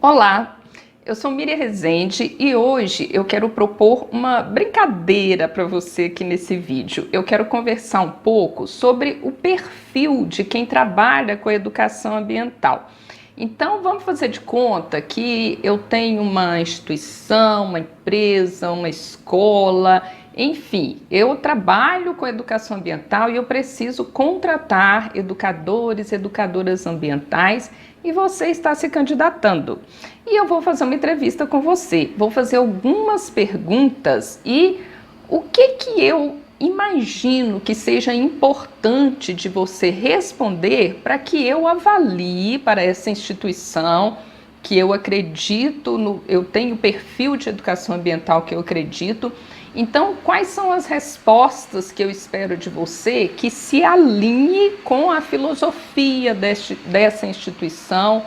Olá, eu sou Miriam Rezende e hoje eu quero propor uma brincadeira para você aqui nesse vídeo. Eu quero conversar um pouco sobre o perfil de quem trabalha com a educação ambiental. Então vamos fazer de conta que eu tenho uma instituição, uma empresa, uma escola, enfim, eu trabalho com educação ambiental e eu preciso contratar educadores, educadoras ambientais e você está se candidatando. E eu vou fazer uma entrevista com você, vou fazer algumas perguntas e o que eu imagino que seja importante de você responder para que eu avalie para essa instituição que eu acredito, eu tenho perfil de educação ambiental que eu acredito. Então, quais são as respostas que eu espero de você que se alinhe com a filosofia dessa instituição,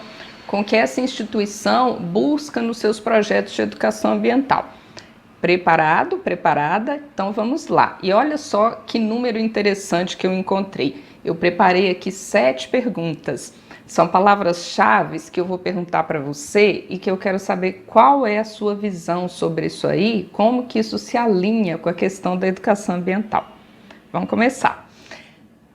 com que essa instituição busca nos seus projetos de educação ambiental? Preparado? Preparada? Então vamos lá. E olha só que número interessante que eu encontrei. Eu preparei aqui 7 perguntas. São palavras-chave que eu vou perguntar para você e que eu quero saber qual é a sua visão sobre isso aí, como que isso se alinha com a questão da educação ambiental. Vamos começar.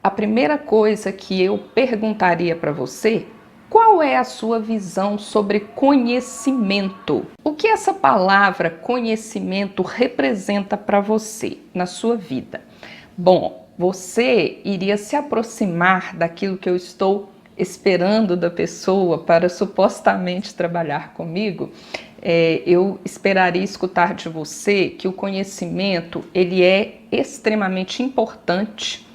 A primeira coisa que eu perguntaria para você: qual é a sua visão sobre conhecimento? O que essa palavra conhecimento representa para você na sua vida? Bom, você iria se aproximar daquilo que eu estou esperando da pessoa para supostamente trabalhar comigo? Eu esperaria escutar de você que o conhecimento ele é extremamente importante,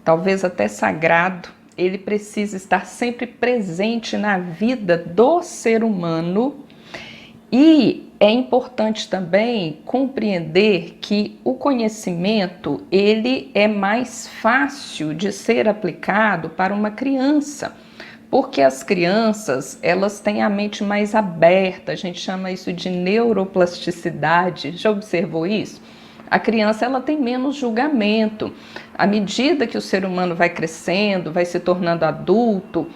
talvez até sagrado. Ele precisa estar sempre presente na vida do ser humano e é importante também compreender que o conhecimento ele é mais fácil de ser aplicado para uma criança, porque as crianças elas têm a mente mais aberta, a gente chama isso de neuroplasticidade. Já observou isso? A criança ela tem menos julgamento. À medida que o ser humano vai crescendo, vai se tornando adulto,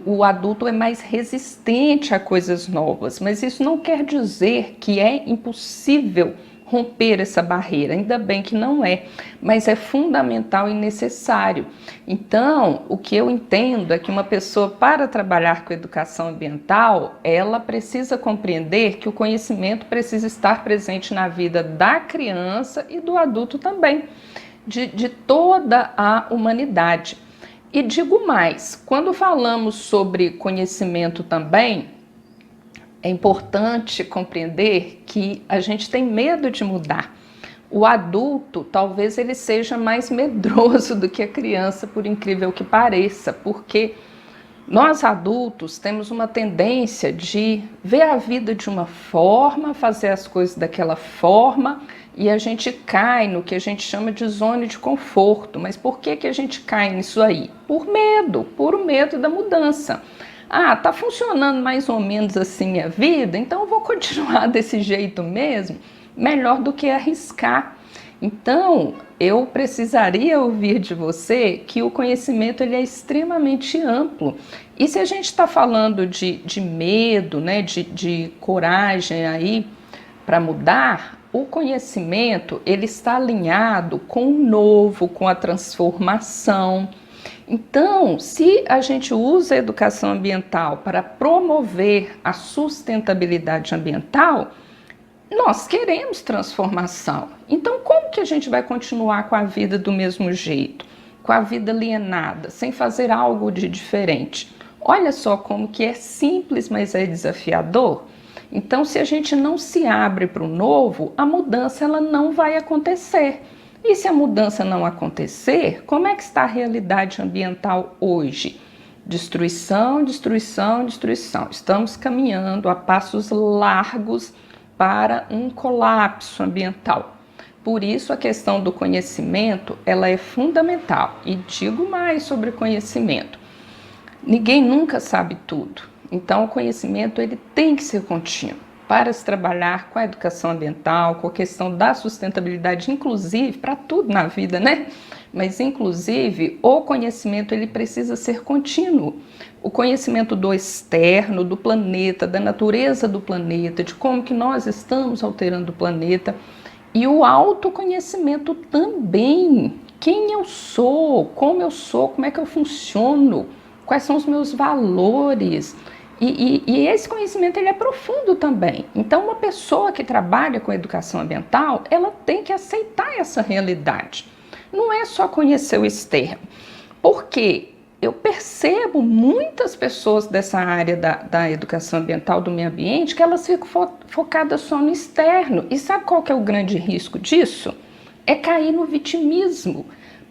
o adulto é mais resistente a coisas novas. Mas isso não quer dizer que é impossível romper essa barreira. Ainda bem que não é, mas é fundamental e necessário. Então, o que eu entendo é que uma pessoa, para trabalhar com educação ambiental, ela precisa compreender que o conhecimento precisa estar presente na vida da criança e do adulto também, de toda a humanidade. E digo mais, quando falamos sobre conhecimento também, é importante compreender que a gente tem medo de mudar. O adulto, talvez ele seja mais medroso do que a criança, por incrível que pareça, porque nós adultos temos uma tendência de ver a vida de uma forma, fazer as coisas daquela forma, e a gente cai no que a gente chama de zona de conforto. Mas por que a gente cai nisso aí? Por medo, puro medo da mudança. Ah, tá funcionando mais ou menos assim minha vida, então eu vou continuar desse jeito mesmo, melhor do que arriscar. Então, eu precisaria ouvir de você que o conhecimento ele é extremamente amplo. E se a gente está falando de medo, né, de coragem aí para mudar, o conhecimento ele está alinhado com o novo, com a transformação. Então, se a gente usa a educação ambiental para promover a sustentabilidade ambiental, nós queremos transformação. Então, como que a gente vai continuar com a vida do mesmo jeito, com a vida alienada, sem fazer algo de diferente? Olha só como que é simples, mas é desafiador. Então, se a gente não se abre para o novo, a mudança ela não vai acontecer. E se a mudança não acontecer, como é que está a realidade ambiental hoje? Destruição, destruição, destruição. Estamos caminhando a passos largos para um colapso ambiental. Por isso a questão do conhecimento, ela é fundamental. E digo mais sobre conhecimento. Ninguém nunca sabe tudo. Então o conhecimento ele tem que ser contínuo para se trabalhar com a educação ambiental, com a questão da sustentabilidade, inclusive para tudo na vida, né? mas inclusive o conhecimento ele precisa ser contínuo. O conhecimento do externo, do planeta, da natureza do planeta, de como que nós estamos alterando o planeta, e o autoconhecimento também. Quem eu sou, como é que eu funciono, quais são os meus valores. E esse conhecimento ele é profundo também. Então, uma pessoa que trabalha com educação ambiental, ela tem que aceitar essa realidade. Não é só conhecer o externo. Porque eu percebo muitas pessoas dessa área da educação ambiental, do meio ambiente, que elas ficam focadas só no externo. E sabe qual que é o grande risco disso? É cair no vitimismo.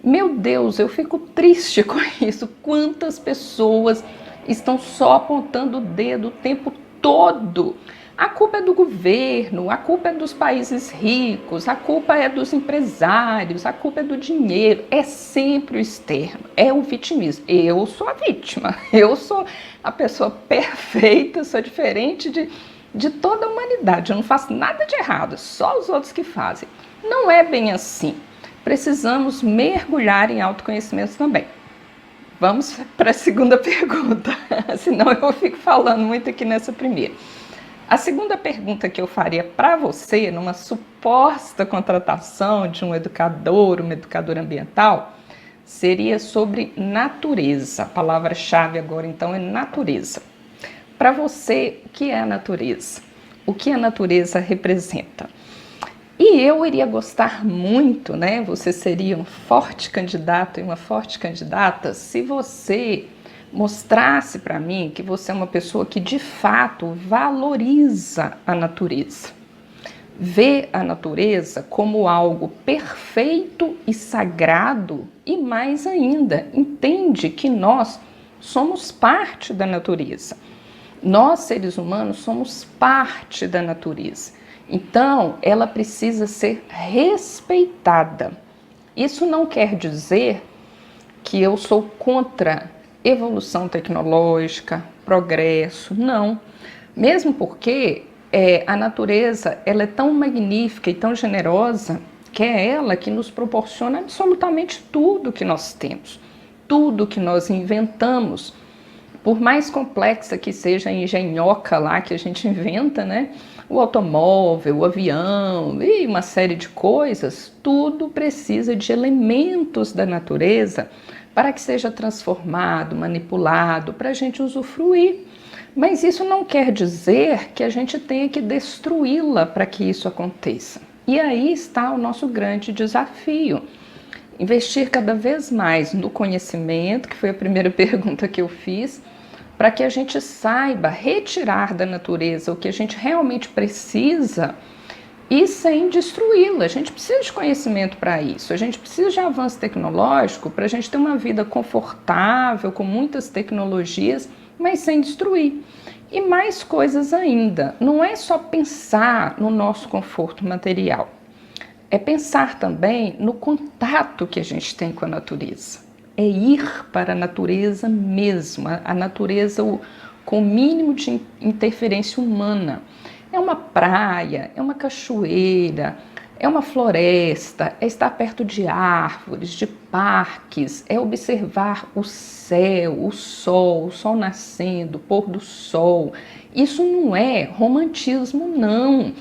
Meu Deus, eu fico triste com isso. Quantas pessoas estão só apontando o dedo o tempo todo? A culpa é do governo, a culpa é dos países ricos, a culpa é dos empresários, a culpa é do dinheiro. É sempre o externo, é o vitimismo. Eu sou a vítima, eu sou a pessoa perfeita, sou diferente de toda a humanidade. Eu não faço nada de errado, só os outros que fazem. Não é bem assim. Precisamos mergulhar em autoconhecimento também. Vamos para a segunda pergunta, senão eu fico falando muito aqui nessa primeira. A segunda pergunta que eu faria para você, numa suposta contratação de um educador, uma educadora ambiental, seria sobre natureza. A palavra-chave agora, então, é natureza. Para você, o que é a natureza? O que a natureza representa? E eu iria gostar muito, né? Você seria um forte candidato e uma forte candidata se você mostrasse para mim que você é uma pessoa que de fato valoriza a natureza. Vê a natureza como algo perfeito e sagrado e mais ainda, entende que nós somos parte da natureza. Nós, seres humanos, somos parte da natureza. Então, ela precisa ser respeitada. Isso não quer dizer que eu sou contra evolução tecnológica, progresso, não. Mesmo porque a natureza ela é tão magnífica e tão generosa que é ela que nos proporciona absolutamente tudo que nós temos, tudo que nós inventamos. Por mais complexa que seja a engenhoca lá que a gente inventa, né? O automóvel, o avião e uma série de coisas, tudo precisa de elementos da natureza para que seja transformado, manipulado, para a gente usufruir. Mas isso não quer dizer que a gente tenha que destruí-la para que isso aconteça. E aí está o nosso grande desafio. Investir cada vez mais no conhecimento, que foi a primeira pergunta que eu fiz, para que a gente saiba retirar da natureza o que a gente realmente precisa e sem destruí-la. A gente precisa de conhecimento para isso, a gente precisa de avanço tecnológico para a gente ter uma vida confortável, com muitas tecnologias, mas sem destruir. E mais coisas ainda, não é só pensar no nosso conforto material, é pensar também no contato que a gente tem com a natureza. É ir para a natureza mesmo, a natureza com o mínimo de interferência humana. É uma praia, é uma cachoeira, é uma floresta, é estar perto de árvores, de parques, é observar o céu, o sol nascendo, o pôr do sol. Isso não é romantismo, não.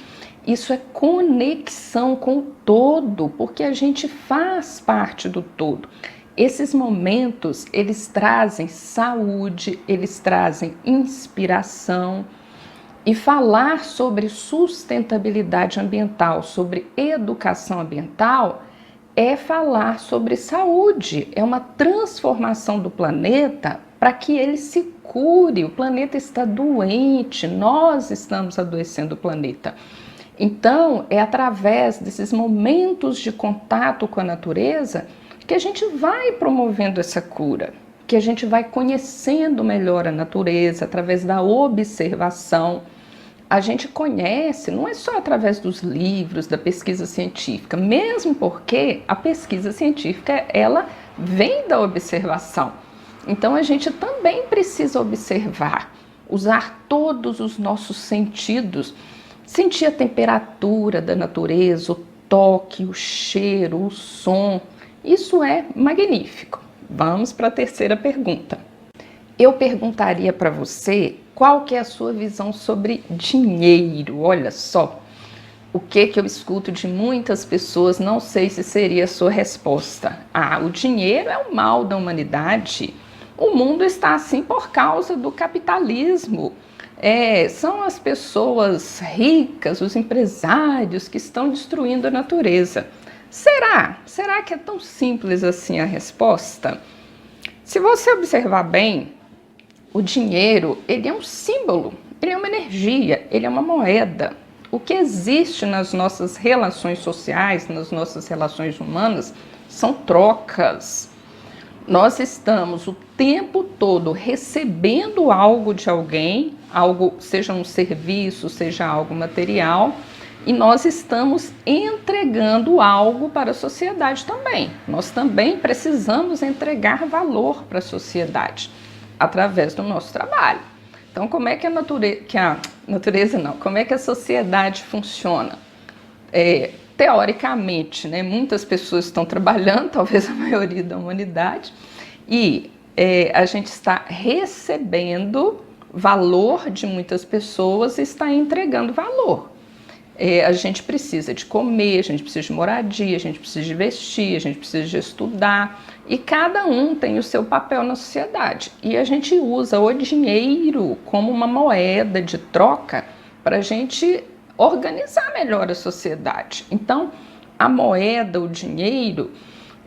Isso é conexão com o todo, porque a gente faz parte do todo. Esses momentos, eles trazem saúde, eles trazem inspiração. E falar sobre sustentabilidade ambiental, sobre educação ambiental, é falar sobre saúde, é uma transformação do planeta para que ele se cure. O planeta está doente, nós estamos adoecendo o planeta. Então, é através desses momentos de contato com a natureza que a gente vai promovendo essa cura, que a gente vai conhecendo melhor a natureza através da observação. A gente conhece, não é só através dos livros, da pesquisa científica, mesmo porque a pesquisa científica, ela vem da observação. Então, a gente também precisa observar, usar todos os nossos sentidos, sentir a temperatura da natureza, o toque, o cheiro, o som. Isso é magnífico. Vamos para a terceira pergunta. Eu perguntaria para você qual que é a sua visão sobre dinheiro. Olha só, o que eu escuto de muitas pessoas, não sei se seria a sua resposta. Ah, o dinheiro é o mal da humanidade. O mundo está assim por causa do capitalismo. São as pessoas ricas, os empresários que estão destruindo a natureza. Será? Será que é tão simples assim a resposta? Se você observar bem, o dinheiro, ele é um símbolo, ele é uma energia, ele é uma moeda. O que existe nas nossas relações sociais, nas nossas relações humanas, são trocas. Nós estamos o tempo todo recebendo algo de alguém, algo, seja um serviço, seja algo material, e nós estamos entregando algo para a sociedade também. Nós também precisamos entregar valor para a sociedade através do nosso trabalho. Então, como é que como é que a sociedade funciona? Teoricamente, né, muitas pessoas estão trabalhando, talvez a maioria da humanidade, e a gente está recebendo valor de muitas pessoas e está entregando valor. A gente precisa de comer, a gente precisa de moradia, a gente precisa de vestir, a gente precisa de estudar, e cada um tem o seu papel na sociedade. E a gente usa o dinheiro como uma moeda de troca para a gente organizar melhor a sociedade. Então, a moeda, o dinheiro,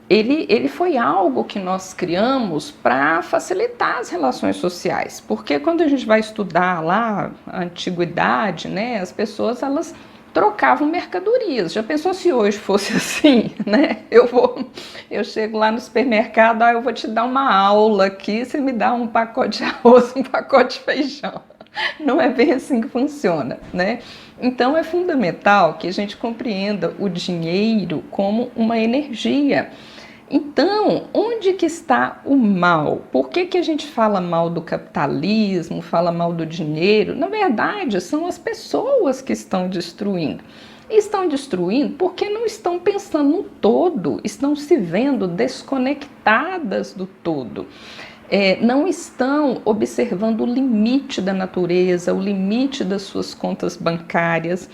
ele foi algo que nós criamos para facilitar as relações sociais, porque quando a gente vai estudar lá a antiguidade, né, as pessoas elas trocavam mercadorias. Já pensou se hoje fosse assim, né? Eu chego lá no supermercado, eu vou te dar uma aula aqui, você me dá um pacote de arroz, um pacote de feijão. Não é bem assim que funciona, né? Então é fundamental que a gente compreenda o dinheiro como uma energia. Então, onde que está o mal? Por que a gente fala mal do capitalismo, fala mal do dinheiro? Na verdade, são as pessoas que estão destruindo. E estão destruindo porque não estão pensando no todo, estão se vendo desconectadas do todo. Não estão observando o limite da natureza, o limite das suas contas bancárias,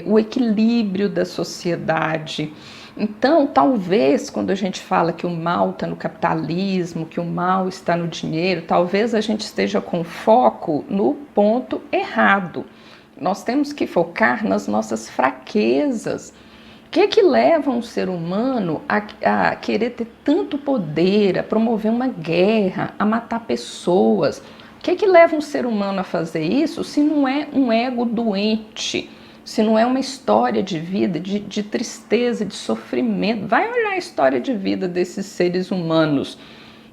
o equilíbrio da sociedade. Então, talvez, quando a gente fala que o mal está no capitalismo, que o mal está no dinheiro, talvez a gente esteja com foco no ponto errado. Nós temos que focar nas nossas fraquezas. O que leva um ser humano a querer ter tanto poder, a promover uma guerra, a matar pessoas? O que leva um ser humano a fazer isso se não é um ego doente? Se não é uma história de vida, de tristeza, de sofrimento? Vai olhar a história de vida desses seres humanos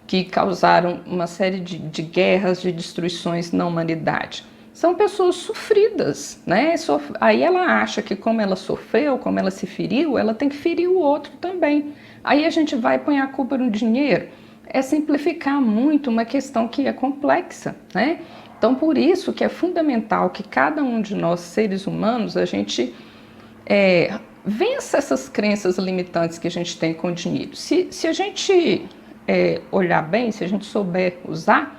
que causaram uma série de guerras, de destruições na humanidade. São pessoas sofridas, né? Aí ela acha que como ela sofreu, como ela se feriu, ela tem que ferir o outro também. Aí a gente vai pôr a culpa no dinheiro. É simplificar muito uma questão que é complexa, né? Então, por isso que é fundamental que cada um de nós, seres humanos, a gente vença essas crenças limitantes que a gente tem com o dinheiro. Se a gente olhar bem, se a gente souber usar,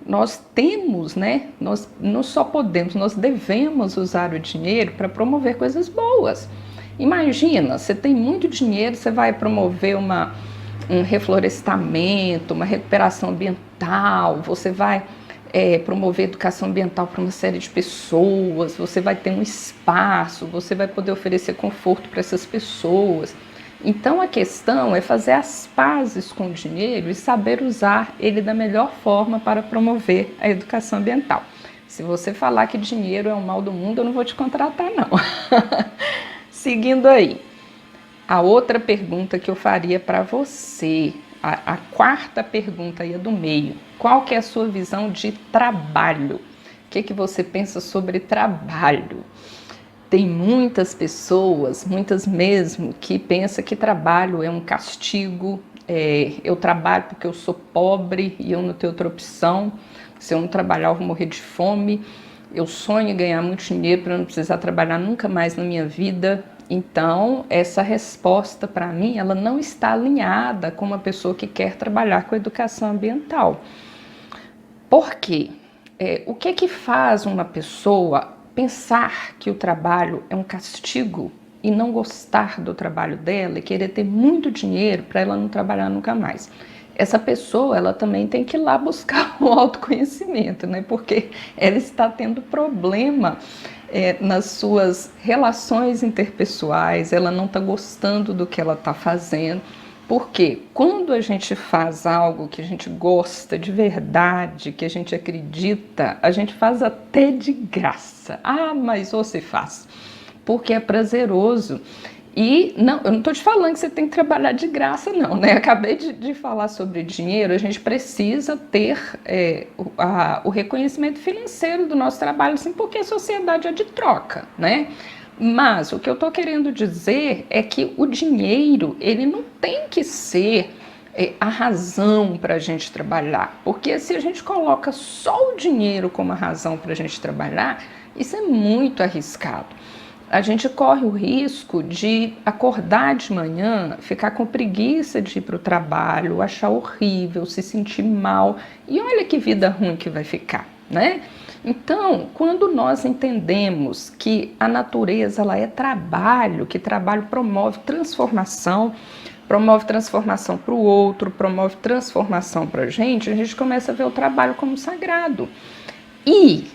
nós temos, né? Nós não só podemos, nós devemos usar o dinheiro para promover coisas boas. Imagina, você tem muito dinheiro, você vai promover um reflorestamento, uma recuperação ambiental, você vai promover educação ambiental para uma série de pessoas, você vai ter um espaço, você vai poder oferecer conforto para essas pessoas. Então a questão é fazer as pazes com o dinheiro e saber usar ele da melhor forma para promover a educação ambiental. Se você falar que dinheiro é o mal do mundo, eu não vou te contratar, não. Seguindo aí, a outra pergunta que eu faria para você, a quarta pergunta aí é do meio. Qual que é a sua visão de trabalho? O que você pensa sobre trabalho? Tem muitas pessoas, muitas mesmo, que pensam que trabalho é um castigo. Eu trabalho porque eu sou pobre e eu não tenho outra opção. Se eu não trabalhar, eu vou morrer de fome. Eu sonho em ganhar muito dinheiro para não precisar trabalhar nunca mais na minha vida. Então, essa resposta, para mim, ela não está alinhada com uma pessoa que quer trabalhar com educação ambiental. Por quê? O que é que faz uma pessoa pensar que o trabalho é um castigo e não gostar do trabalho dela e querer ter muito dinheiro para ela não trabalhar nunca mais? Essa pessoa, ela também tem que ir lá buscar o autoconhecimento, né? Porque ela está tendo problema nas suas relações interpessoais, ela não está gostando do que ela está fazendo. Porque quando a gente faz algo que a gente gosta de verdade, que a gente acredita, a gente faz até de graça. Ah, mas você faz porque é prazeroso. E não, eu não estou te falando que você tem que trabalhar de graça, não, né? Acabei de falar sobre dinheiro, a gente precisa ter o reconhecimento financeiro do nosso trabalho, sim, porque a sociedade é de troca, né? Mas o que eu estou querendo dizer é que o dinheiro, ele não tem que ser a razão para a gente trabalhar, porque se a gente coloca só o dinheiro como a razão para a gente trabalhar, isso é muito arriscado. A gente corre o risco de acordar de manhã, ficar com preguiça de ir para o trabalho, achar horrível, se sentir mal. E olha que vida ruim que vai ficar, né? Então, quando nós entendemos que a natureza ela é trabalho, que trabalho promove transformação para o outro, promove transformação para a gente começa a ver o trabalho como sagrado. E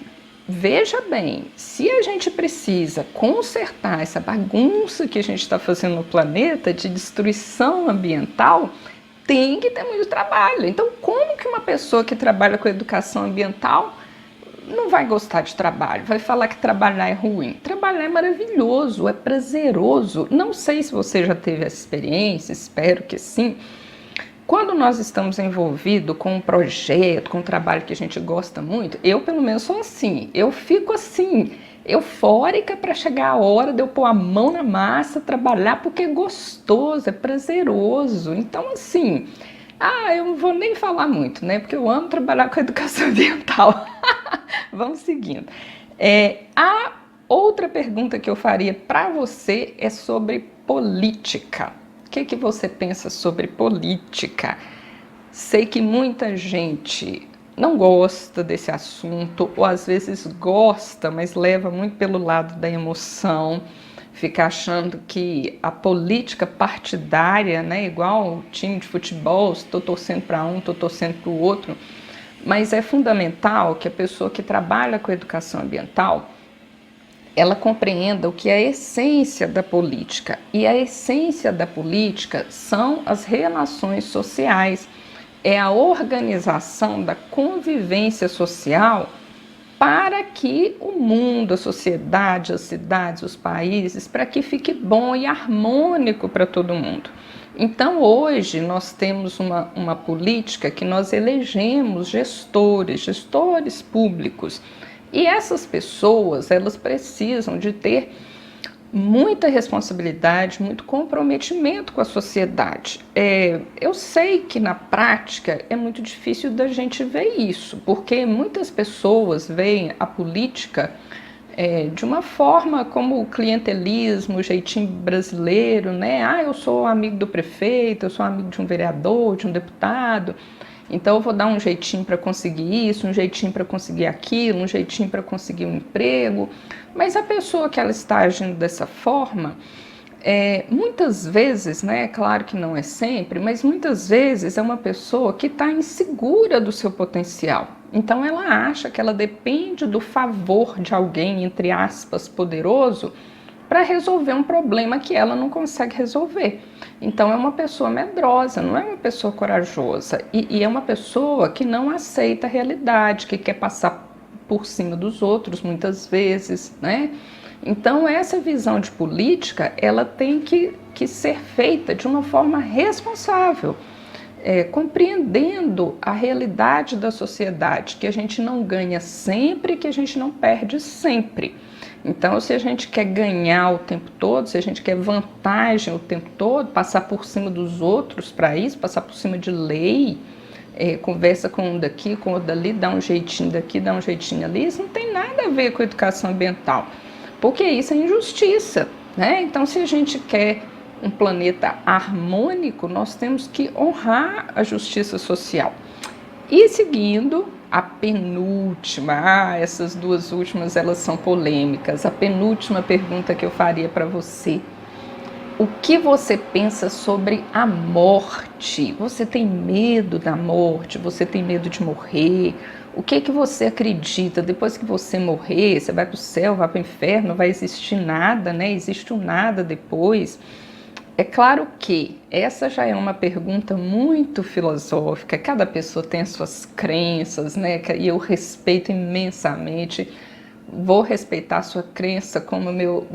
veja bem, se a gente precisa consertar essa bagunça que a gente está fazendo no planeta de destruição ambiental, tem que ter muito trabalho. Então, como que uma pessoa que trabalha com educação ambiental não vai gostar de trabalho? Vai falar que trabalhar é ruim? Trabalhar é maravilhoso, é prazeroso. Não sei se você já teve essa experiência, espero que sim. Quando nós estamos envolvidos com um projeto, com um trabalho que a gente gosta muito, eu pelo menos sou assim, eu fico assim, eufórica para chegar a hora de eu pôr a mão na massa, trabalhar, porque é gostoso, é prazeroso. Então assim, eu não vou nem falar muito, né? Porque eu amo trabalhar com educação ambiental. Vamos seguindo. A outra pergunta que eu faria para você é sobre política. O que você pensa sobre política? Sei que muita gente não gosta desse assunto, ou às vezes gosta, mas leva muito pelo lado da emoção, fica achando que a política partidária, né, igual o time de futebol, estou torcendo para um, estou torcendo para o outro, mas é fundamental que a pessoa que trabalha com educação ambiental ela compreenda o que é a essência da política. E a essência da política são as relações sociais, é a organização da convivência social para que o mundo, a sociedade, as cidades, os países, para que fique bom e harmônico para todo mundo. Então, hoje, nós temos uma política que nós elegemos gestores públicos. E essas pessoas, elas precisam de ter muita responsabilidade, muito comprometimento com a sociedade. Eu sei que na prática é muito difícil da gente ver isso, porque muitas pessoas veem a política de uma forma como o clientelismo, o jeitinho brasileiro, né? Eu sou amigo do prefeito, eu sou amigo de um vereador, de um deputado, então eu vou dar um jeitinho para conseguir isso, um jeitinho para conseguir aquilo, um jeitinho para conseguir um emprego. Mas a pessoa que ela está agindo dessa forma, muitas vezes, né, claro que não é sempre, mas muitas vezes é uma pessoa que está insegura do seu potencial. Então ela acha que ela depende do favor de alguém, entre aspas, poderoso, para resolver um problema que ela não consegue resolver. Então é uma pessoa medrosa, não é uma pessoa corajosa, e é uma pessoa que não aceita a realidade, que quer passar por cima dos outros muitas vezes, né? Então essa visão de política, ela tem que ser feita de uma forma responsável, compreendendo a realidade da sociedade, que a gente não ganha sempre, que a gente não perde sempre. Então, se a gente quer ganhar o tempo todo, se a gente quer vantagem o tempo todo, passar por cima dos outros para isso, passar por cima de lei, conversa com um daqui, com outro dali, dá um jeitinho daqui, dá um jeitinho ali, isso não tem nada a ver com educação ambiental, porque isso é injustiça. né? Então, se a gente quer um planeta harmônico, nós temos que honrar a justiça social. E seguindo a penúltima, essas duas últimas elas são polêmicas. A penúltima pergunta que eu faria para você: o que você pensa sobre a morte? Você tem medo da morte? Você tem medo de morrer? O que você acredita? Depois que você morrer, você vai para o céu, vai para o inferno, não vai existir nada, né? Existe um nada depois? É claro que essa já é uma pergunta muito filosófica, cada pessoa tem as suas crenças, né? E eu respeito imensamente, vou respeitar a sua crença como meu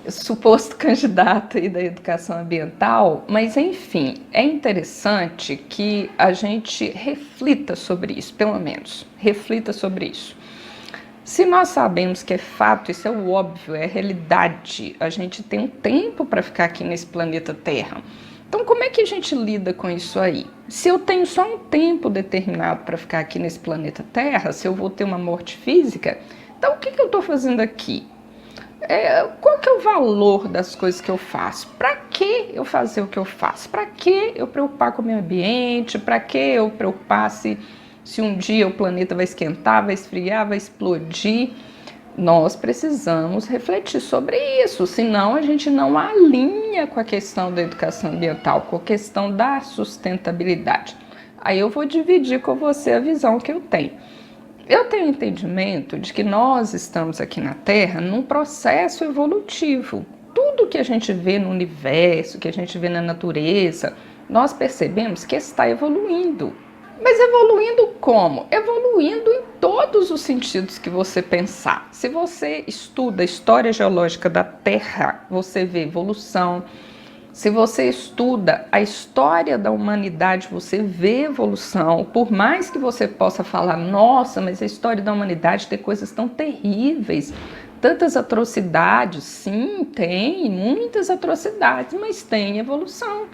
suposto candidato aí da educação ambiental, mas enfim, é interessante que a gente reflita sobre isso, pelo menos, reflita sobre isso. Se nós sabemos que é fato, isso é o óbvio, é a realidade, a gente tem um tempo para ficar aqui nesse planeta Terra. Então, como é que a gente lida com isso aí? Se eu tenho só um tempo determinado para ficar aqui nesse planeta Terra, se eu vou ter uma morte física, então o que eu estou fazendo aqui? Qual que é o valor das coisas que eu faço? Para que eu fazer o que eu faço? Para que eu preocupar com o meio ambiente? Para que eu preocupar se um dia o planeta vai esquentar, vai esfriar, vai explodir? Nós precisamos refletir sobre isso, senão a gente não alinha com a questão da educação ambiental, com a questão da sustentabilidade. Aí eu vou dividir com você a visão que eu tenho. Eu tenho entendimento de que nós estamos aqui na Terra num processo evolutivo. Tudo que a gente vê no universo, que a gente vê na natureza, nós percebemos que está evoluindo. Mas evoluindo como? Evoluindo em todos os sentidos que você pensar. Se você estuda a história geológica da Terra, você vê evolução. Se você estuda a história da humanidade, você vê evolução. Por mais que você possa falar, nossa, mas a história da humanidade tem coisas tão terríveis, tantas atrocidades. Sim, tem muitas atrocidades, mas tem evolução.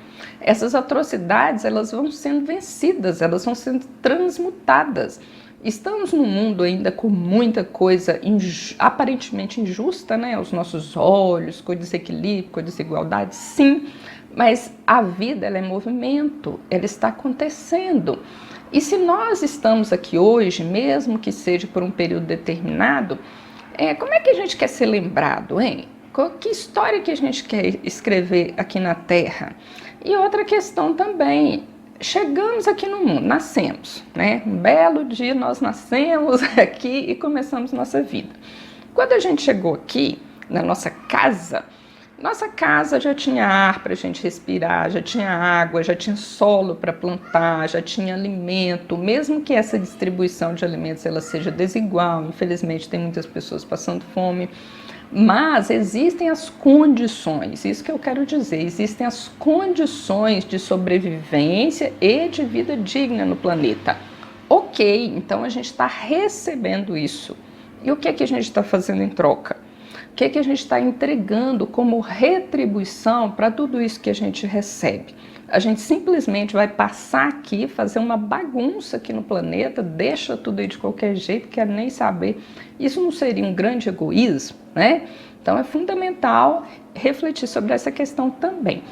Essas atrocidades, elas vão sendo vencidas, elas vão sendo transmutadas. Estamos num mundo ainda com muita coisa aparentemente injusta, né? Aos nossos olhos, com desequilíbrio, com desigualdade, sim, mas a vida ela é movimento, ela está acontecendo. E se nós estamos aqui hoje, mesmo que seja por um período determinado, como é que a gente quer ser lembrado, hein? Que história que a gente quer escrever aqui na Terra? E outra questão também, chegamos aqui no mundo, nascemos, né? Um belo dia nós nascemos aqui e começamos nossa vida. Quando a gente chegou aqui, na nossa casa já tinha ar para a gente respirar, já tinha água, já tinha solo para plantar, já tinha alimento, mesmo que essa distribuição de alimentos ela seja desigual, infelizmente tem muitas pessoas passando fome, mas existem as condições, isso que eu quero dizer, existem as condições de sobrevivência e de vida digna no planeta. Ok, então a gente está recebendo isso. E o que é que a gente está fazendo em troca? O que é que a gente está entregando como retribuição para tudo isso que a gente recebe? A gente simplesmente vai passar aqui, fazer uma bagunça aqui no planeta, deixa tudo aí de qualquer jeito, quer nem saber. Isso não seria um grande egoísmo, né? Então é fundamental refletir sobre essa questão também.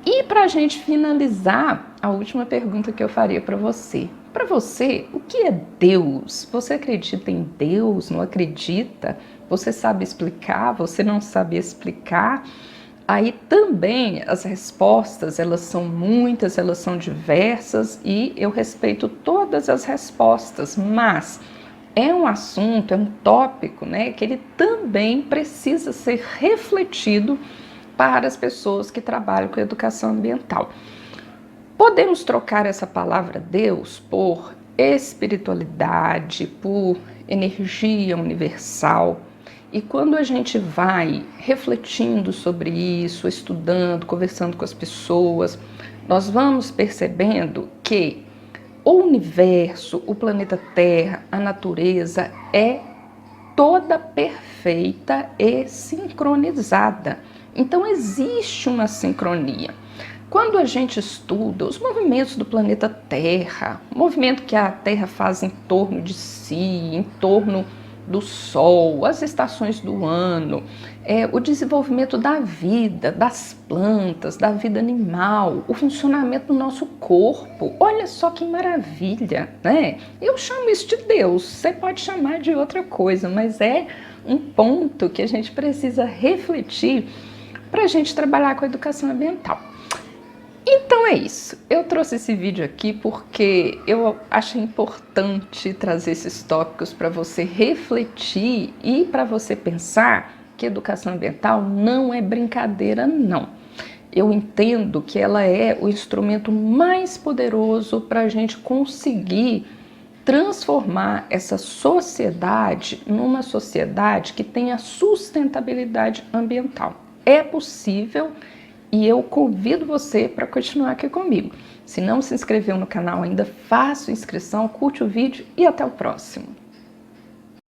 E para a gente finalizar, a última pergunta que eu faria para você. Para você, o que é Deus? Você acredita em Deus? Não acredita? Você sabe explicar? Você não sabe explicar? Aí também as respostas, elas são muitas, elas são diversas e eu respeito todas as respostas, mas é um assunto, é um tópico, né, que ele também precisa ser refletido para as pessoas que trabalham com educação ambiental. Podemos trocar essa palavra Deus por espiritualidade, por energia universal. E quando a gente vai refletindo sobre isso, estudando, conversando com as pessoas, nós vamos percebendo que o universo, o planeta Terra, a natureza é toda perfeita e sincronizada. Então existe uma sincronia. Quando a gente estuda os movimentos do planeta Terra, o movimento que a Terra faz em torno de si, em torno do sol, as estações do ano, o desenvolvimento da vida, das plantas, da vida animal, o funcionamento do nosso corpo. Olha só que maravilha, né? Eu chamo isso de Deus, você pode chamar de outra coisa, mas é um ponto que a gente precisa refletir para a gente trabalhar com a educação ambiental. Então é isso, eu trouxe esse vídeo aqui porque eu achei importante trazer esses tópicos para você refletir e para você pensar que educação ambiental não é brincadeira, não. Eu entendo que ela é o instrumento mais poderoso para a gente conseguir transformar essa sociedade numa sociedade que tenha sustentabilidade ambiental. É possível. E eu convido você para continuar aqui comigo. Se não se inscreveu no canal ainda, faça a inscrição, curte o vídeo e até o próximo.